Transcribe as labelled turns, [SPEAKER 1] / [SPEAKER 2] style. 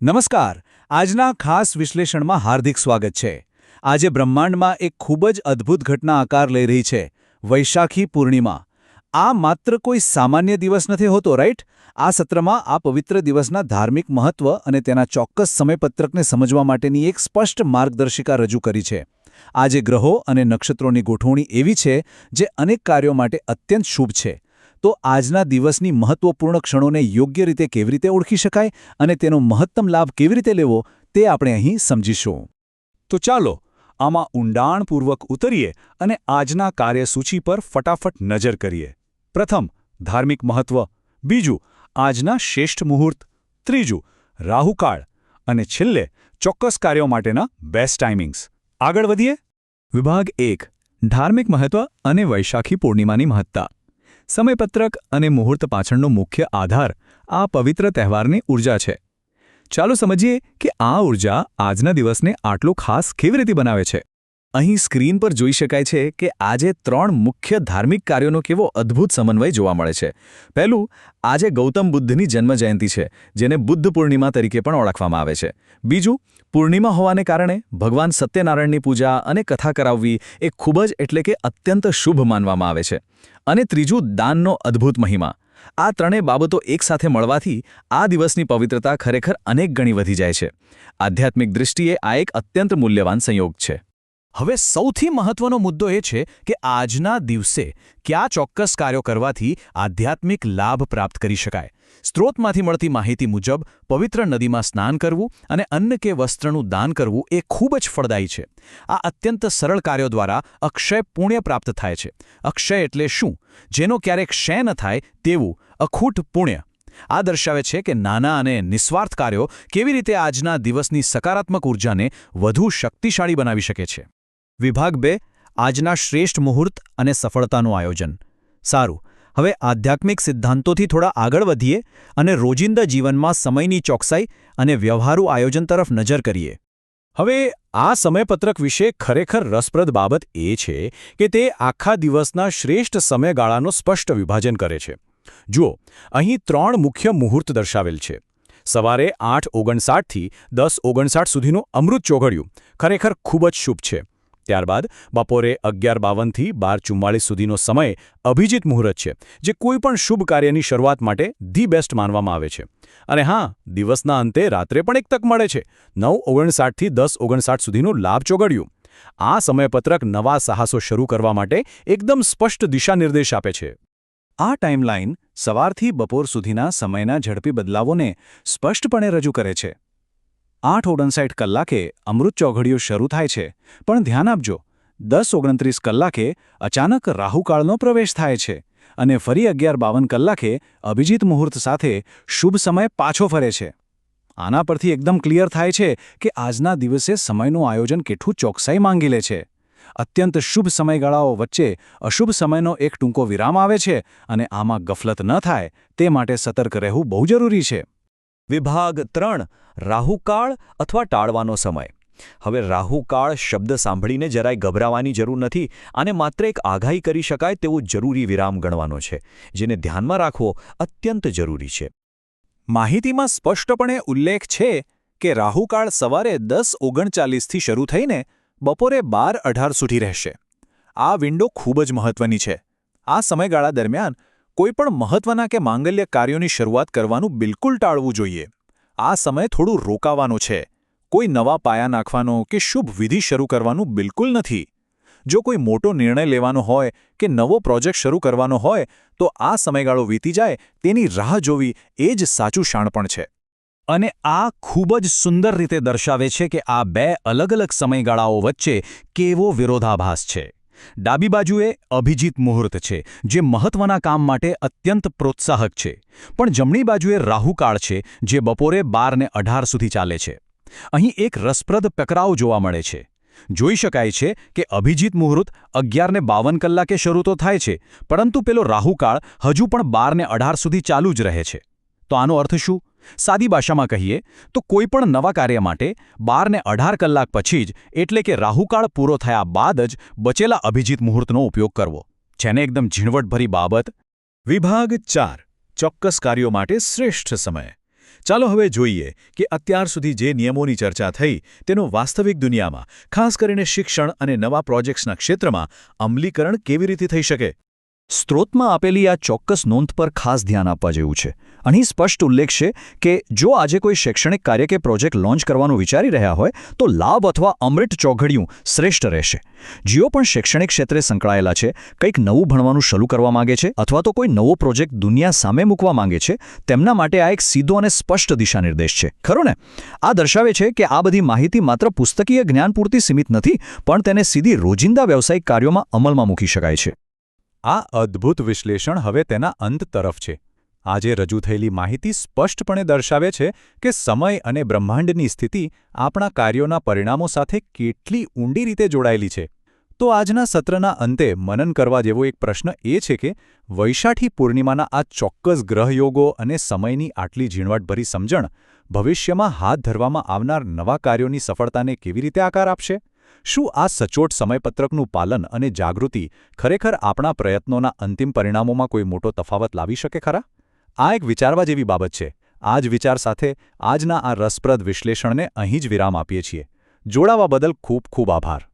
[SPEAKER 1] નમસ્કાર. આજના ખાસ વિશ્લેષણમાં હાર્દિક સ્વાગત છે. આજે બ્રહ્માંડમાં એક ખૂબ જ અદ્ભુત ઘટના આકાર લઈ રહી છે, વૈશાખી પૂર્ણિમા. આ માત્ર કોઈ સામાન્ય દિવસ નથી હોતો, રાઈટ? આ સત્રમાં આ પવિત્ર દિવસના ધાર્મિક મહત્વ અને તેના ચોક્કસ સમયપત્રકને સમજવા માટેની એક સ્પષ્ટ માર્ગદર્શિકા રજૂ કરી છે. આજે ગ્રહો અને નક્ષત્રોની ગોઠવણી એવી છે જે અનેક કાર્યો માટે અત્યંત શુભ છે. તો આજના દિવસની મહત્વપૂર્ણ ક્ષણોને યોગ્ય રીતે કેવી રીતે ઓળખી શકાય અને તેનો મહત્તમ લાભ કેવી રીતે લેવો તે આપણે અહીં સમજીશું.
[SPEAKER 2] તો ચાલો આમાં ઊંડાણપૂર્વક ઉતરીએ અને આજના કાર્યસૂચિ પર ફટાફટ નજર કરીએ. પ્રથમ, ધાર્મિક મહત્વ. બીજું, આજના શ્રેષ્ઠ મુહૂર્ત. ત્રીજું, રાહુકાળ. અને છેલ્લે, ચોક્કસ કાર્યો માટેના બેસ્ટ ટાઈમિંગ્સ. આગળ વધીએ.
[SPEAKER 3] વિભાગ 1. ધાર્મિક મહત્વ અને વૈશાખી પૂર્ણિમાની મહત્તા. સમયપત્રક અને મુહૂર્ત પાછળનો મુખ્ય આધાર આ પવિત્ર તહેવારની ઊર્જા છે. ચાલો સમજીએ કે આ ઊર્જા આજના દિવસને આટલો ખાસ કેવી રીતે બનાવે છે. અહીં સ્ક્રીન પર જોઈ શકાય છે કે આજે 3 મુખ્ય ધાર્મિક કાર્યોનો કેવો અદ્ભુત સમન્વય જોવા મળે છે. પહેલું, આજે ગૌતમ બુદ્ધની જન્મજયંતિ છે, જેને બુદ્ધ પૂર્ણિમા તરીકે પણ ઓળખવામાં આવે છે. બીજું, પૂર્ણિમા હોવાને કારણે ભગવાન સત્યનારાયણની પૂજા અને કથા કરાવવી એ ખૂબ જ એટલે કે અત્યંત શુભ માનવામાં આવે છે. અને ત્રીજું, દાનનો અદ્ભુત મહિમા. આ ત્રણેય બાબતો એકસાથે મળવાથી આ દિવસની પવિત્રતા ખરેખર અનેક ગણી વધી જાય છે. આધ્યાત્મિક દૃષ્ટિએ આ એક અત્યંત મૂલ્યવાન સંયોગ છે.
[SPEAKER 1] હવે સૌથી મહત્વનો મુદ્દો એ છે કે આજના દિવસે કયા ચોક્કસ કાર્યો કરવાથી આધ્યાત્મિક લાભ પ્રાપ્ત કરી શકાય. સ્ત્રોતમાંથી મળતી માહિતી મુજબ પવિત્ર નદીમાં સ્નાન કરવું અને અન્ન કે વસ્ત્રનું દાન કરવું એ ખૂબ જ ફળદાયી છે. આ અત્યંત સરળ કાર્યો દ્વારા અક્ષય પુણ્ય પ્રાપ્ત થાય છે. અક્ષય એટલે શું? જેનો ક્યારેક ક્ષય ન થાય તેવું અખૂટ પુણ્ય. આ દર્શાવે છે કે નાના અને નિસ્વાર્થ કાર્યો કેવી રીતે આજના દિવસની સકારાત્મક ઊર્જાને વધુ શક્તિશાળી બનાવી શકે છે. વિભાગ 2. આજના શ્રેષ્ઠ મુહૂર્ત અને સફળતાનું આયોજન. સારું, હવે આધ્યાત્મિક સિદ્ધાંતોથી થોડા આગળ વધીએ અને રોજિંદા જીવનમાં સમયની ચોકસાઈ અને વ્યવહારુ આયોજન તરફ નજર કરીએ.
[SPEAKER 2] હવે આ સમયપત્રક વિશે ખરેખર રસપ્રદ બાબત એ છે કે તે આખા દિવસના શ્રેષ્ઠ સમયગાળાનો સ્પષ્ટ વિભાજન કરે છે. જુઓ, અહીં 3 મુખ્ય મુહૂર્ત દર્શાવેલ છે. સવારે 8:59 થી 10:59 સુધીનું અમૃત ચોઘડિયું ખરેખર ખૂબ જ શુભ છે. ત્યારબાદ બપોરે 11:52 થી 12:44 સુધીનો સમય અભિજીત મુહૂર્ત છે, જે કોઈપણ શુભ કાર્યની શરૂઆત માટે ધી બેસ્ટ માનવામાં આવે છે. અને હા, દિવસના અંતે રાત્રે પણ એક તક મળે છે, 9:59 થી 10:59 સુધીનું લાભ ચોઘડિયું. આ સમયપત્રક નવા સાહસો શરૂ કરવા માટે એકદમ સ્પષ્ટ દિશાનિર્દેશ આપે છે.
[SPEAKER 1] આ ટાઈમલાઈન સવારથી બપોર સુધીના સમયના ઝડપી બદલાવોને સ્પષ્ટપણે રજૂ કરે છે. 8:59 કલાકે અમૃત ચોઘડિયું શરૂ થાય છે, પણ ધ્યાન આપજો, 10:29 કલાકે અચાનક રાહુકાળનો પ્રવેશ થાય છે અને ફરી 11:52 કલાકે અભિજીત મુહૂર્ત સાથે શુભ સમય પાછો ફરે છે. આના પરથી એકદમ ક્લિયર થાય છે કે આજના દિવસે સમયનું આયોજન કેટલું ચોકસાઈ માંગી લે છે. અત્યંત શુભ સમયગાળાઓ વચ્ચે અશુભ સમયનો એક ટૂંકો વિરામ આવે છે અને આમાં ગફલત ન થાય તે માટે સતર્ક રહેવું બહુ જરૂરી છે.
[SPEAKER 3] વિભાગ 3. રાહુકાળ અથવા ટાળવાનો સમય. હવે રાહુકાળ શબ્દ સાંભળીને જરાય ગભરાવાની જરૂર નથી. આને માત્ર એક આગાહી કરી શકાય તેવો જરૂરી વિરામ ગણવાનો છે, જેને ધ્યાનમાં રાખવો અત્યંત જરૂરી છે.
[SPEAKER 1] માહિતીમાં સ્પષ્ટપણે ઉલ્લેખ છે કે રાહુકાળ સવારે 10:39 થી શરૂ થઈને બપોરે 12:18 સુધી રહેશે. આ વિન્ડો ખૂબ જ મહત્વની છે. આ સમયગાળા દરમિયાન કોઈપણ મહત્વના કે માંગલ્ય કાર્યોની શરૂઆત કરવાનું બિલકુલ ટાળવું જોઈએ. આ સમય થોડું રોકાવાનો છે. કોઈ નવા પાયા નાખવાનો કે શુભ વિધિ શરૂ કરવાનું બિલકુલ નથી. જો કોઈ મોટો નિર્ણય લેવાનો હોય કે નવો પ્રોજેક્ટ શરૂ કરવાનો હોય તો આ સમયગાળો વીતી જાય તેની રાહ જોવી એ જ સાચું શાણપણ છે. અને આ ખૂબ જ સુંદર રીતે દર્શાવે છે કે આ 2 અલગ અલગ સમયગાળાઓ વચ્ચે કેવો વિરોધાભાસ છે. ડાબી બાજુએ અભિજીત મુહૂર્ત છે, જે મહત્વના કામ માટે અત્યંત પ્રોત્સાહક છે, પણ જમણી બાજુએ રાહુકાળ છે, જે બપોરે 12:18 સુધી ચાલે છે. અહીં એક રસપ્રદ ટકરાવ જોવા મળે છે. જોઈ શકાય છે કે અભિજીત મુહૂર્ત 11:52 કલાકે શરૂ તો થાય છે, પરંતુ પેલો રાહુકાળ હજુ પણ 12:18 સુધી ચાલુ જ રહે છે. તો આનો અર્થ શું? સાદી ભાષામાં કહીએ તો કોઈપણ નવા કાર્ય માટે 12:18 કલાક પછી જ, એટલે કે રાહુકાળ પૂરો થયા બાદ જ બચેલા અભિજીત મુહૂર્તનો ઉપયોગ કરવો. છે ને એકદમ ઝીણવટભરી બાબત.
[SPEAKER 2] વિભાગ 4. ચોક્કસ કાર્યો માટે શ્રેષ્ઠ સમય. ચાલો હવે જોઈએ કે અત્યાર સુધી જે નિયમોની ચર્ચા થઈ તેનું વાસ્તવિક દુનિયામાં ખાસ કરીને શિક્ષણ અને નવા પ્રોજેક્ટ્સના ક્ષેત્રમાં અમલીકરણ કેવી રીતે થઈ શકે.
[SPEAKER 3] સ્ત્રોતમાં આપેલી આ ચોક્કસ નોંધ પર ખાસ ધ્યાન આપવા જેવું છે. અહીં સ્પષ્ટ ઉલ્લેખ છે કે જો આજે કોઈ શૈક્ષણિક કાર્ય કે પ્રોજેક્ટ લોન્ચ કરવાનું વિચારી રહ્યા હોય તો લાભ અથવા અમૃત ચોઘડિયું શ્રેષ્ઠ રહેશે. જેઓ પણ શૈક્ષણિક ક્ષેત્રે સંકળાયેલા છે, કંઈક નવું ભણવાનું શરૂ કરવા માંગે છે અથવા તો કોઈ નવો પ્રોજેક્ટ દુનિયા સામે મૂકવા માંગે છે, તેમના માટે આ એક સીધો અને સ્પષ્ટ દિશાનિર્દેશ છે. ખરું ને? આ દર્શાવે છે કે આ બધી માહિતી માત્ર પુસ્તકીય જ્ઞાન પૂરતી સીમિત નથી, પણ તેને સીધી રોજિંદા વ્યવસાયિક કાર્યોમાં અમલમાં મૂકી શકાય છે.
[SPEAKER 2] આ અદ્ભુત વિશ્લેષણ હવે તેના અંત તરફ છે. આજે રજૂ થયેલી માહિતી સ્પષ્ટપણે દર્શાવે છે કે સમય અને બ્રહ્માંડની સ્થિતિ આપણા કાર્યોના પરિણામો સાથે કેટલી ઊંડી રીતે જોડાયેલી છે. તો આજના સત્રના અંતે મનન કરવા જેવો એક પ્રશ્ન એ છે કે વૈશાખી પૂર્ણિમાના આ ચોક્કસ ગ્રહયોગો અને સમયની આટલી ઝીણવટભરી સમજણ ભવિષ્યમાં હાથ ધરવામાં આવનાર નવા કાર્યોની સફળતાને કેવી રીતે આકાર આપશે? શું આ સચોટ સમયપત્રકનું પાલન અને જાગૃતિ ખરેખર આપણા પ્રયત્નોના અંતિમ પરિણામોમાં કોઈ મોટો તફાવત લાવી શકે ખરા? આ એક વિચારવા જેવી બાબત છે. આ જ વિચાર સાથે આજના આ રસપ્રદ વિશ્લેષણને અહીં જ વિરામ આપીએ છીએ. જોડાવા બદલ ખૂબ ખૂબ આભાર.